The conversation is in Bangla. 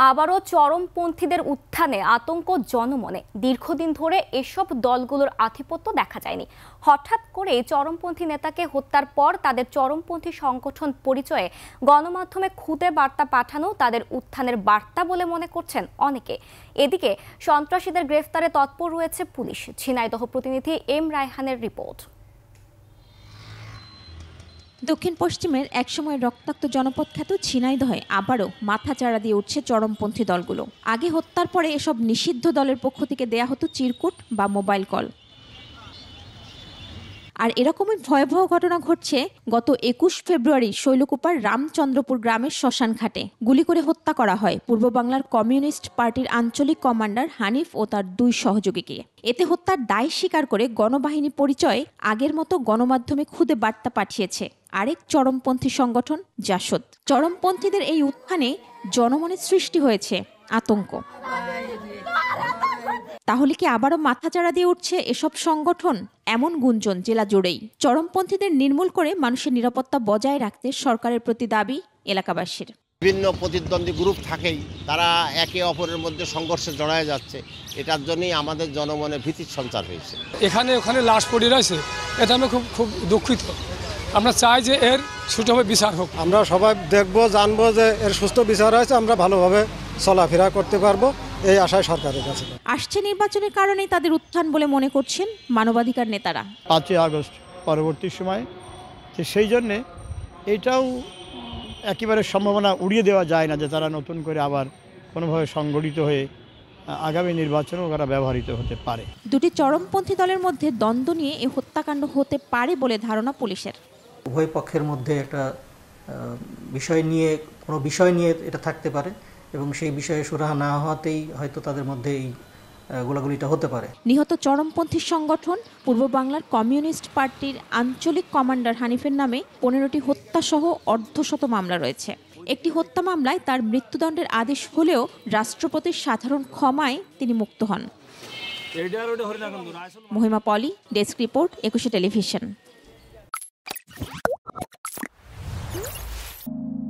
আবারও চরমপন্থীদের উত্থানে আতঙ্ক জনমনে। দীর্ঘদিন ধরে এসব দলগুলোর আধিপত্য দেখা যায়নি। হঠাৎ করে চরমপন্থী নেতাকে হত্যার পর তাদের চরমপন্থী সংগঠন পরিচয়ে গণমাধ্যমে খুদে বার্তা পাঠানো তাদের উত্থানের বার্তা বলে মনে করছেন অনেকে। এদিকে সন্ত্রাসীদের গ্রেফতারে তৎপর রয়েছে পুলিশ। ঝিনাইদহ প্রতিনিধি এম রায়হানের রিপোর্ট। দক্ষিণ পশ্চিমের একসময় রক্তাক্ত জনপদ খ্যাত ঝিনাইদহে আবারও মাথাচাড়া দিয়ে উঠছে চরমপন্থী দলগুলো। আগে হত্যার পরে এসব নিষিদ্ধ দলের পক্ষ থেকে দেয়া হতো চিরকুট বা মোবাইল কল। আর এরকমই ভয়াবহ ঘটনা ঘটছে গত ২১ ফেব্রুয়ারি শৈলকুপার রামচন্দ্রপুর গ্রামের শ্মশান ঘাটে। গুলি করে হত্যা করা হয় পূর্ব বাংলার কমিউনিস্ট পার্টির আঞ্চলিক কমান্ডার হানিফ ও তার ২ সহযোগীকে। এতে হত্যার দায় স্বীকার করে গণবাহিনী পরিচয়ে আগের মতো গণমাধ্যমে খুদে বার্তা পাঠিয়েছে আরেক চরমপন্থী সংগঠন জাসদ। চরমপন্থীদের এই উত্থানে জনমনে সৃষ্টি হয়েছে আতঙ্ক। তাহলে কি আবারও মাথাচাড়া দিয়ে উঠছে এসব সংগঠন? এমন গুঞ্জন জেলা জুড়েই। চরমপন্থীদের নির্মূল করে মানুষের নিরাপত্তা বজায় রাখতে সরকারের প্রতি দাবি এলাকাবাসীর। বিভিন্ন প্রতিদ্বন্দ্বী গ্রুপ থাকেই, তারা একে অপরের মধ্যে সংঘর্ষে জড়ায় যাচ্ছে। এটার জন্যই আমাদের জনমনে ভীতির সঞ্চার হয়েছে। এখানে ওখানে লাশ পড়ে রয়েছে, এটা আমি খুব দুঃখিত। আমরা চাই যে এর সুষ্ঠুভাবে বিচার হোক। আমরা সবাই দেখবো, জানবো যে এর সুস্থ বিচার হয়েছে, আমরা ভালোভাবে চলাফেরা করতে পারবো, এই আশায় সরকারের কাছে। আসছে নির্বাচনের কারণেই তাদের উত্থান বলে মনে করছেন মানবাধিকার নেতারা। ৫ই আগস্ট পরবর্তী সময়, সেই জন্যে এটাও একেবারে সম্ভাবনা উড়িয়ে দেওয়া যায় না যে তারা নতুন করে আবার কোনোভাবে সংগঠিত হয়ে আগামী নির্বাচনেও তারা ব্যবহৃত হতে পারে। দুটি চরমপন্থী দলের মধ্যে দ্বন্দ্ব নিয়ে এই হত্যাকাণ্ড হতে পারে বলে ধারণা পুলিশের। উভয় পক্ষের মধ্যে একটা কোনো বিষয় নিয়ে এটা থাকতে পারে এবং সেই বিষয়ে সুরাহা না হওয়াতেই হয়তো তাদের মধ্যে এই গোলাগুলিটা হতে পারে। নিহত চরমপন্থী সংগঠন পূর্ব বাংলার কমিউনিস্ট পার্টির আঞ্চলিক কমান্ডার হানিফের নামে 15টি হত্যাসহ অর্ধশত মামলা রয়েছে। একটি হত্যা মামলায় তার মৃত্যুদণ্ডের আদেশ হলেও রাষ্ট্রপতির সাধারণ ক্ষমায় তিনি মুক্ত হন। মহিমা পলি, ডেস্ক রিপোর্ট, 21 টেলিভিশন।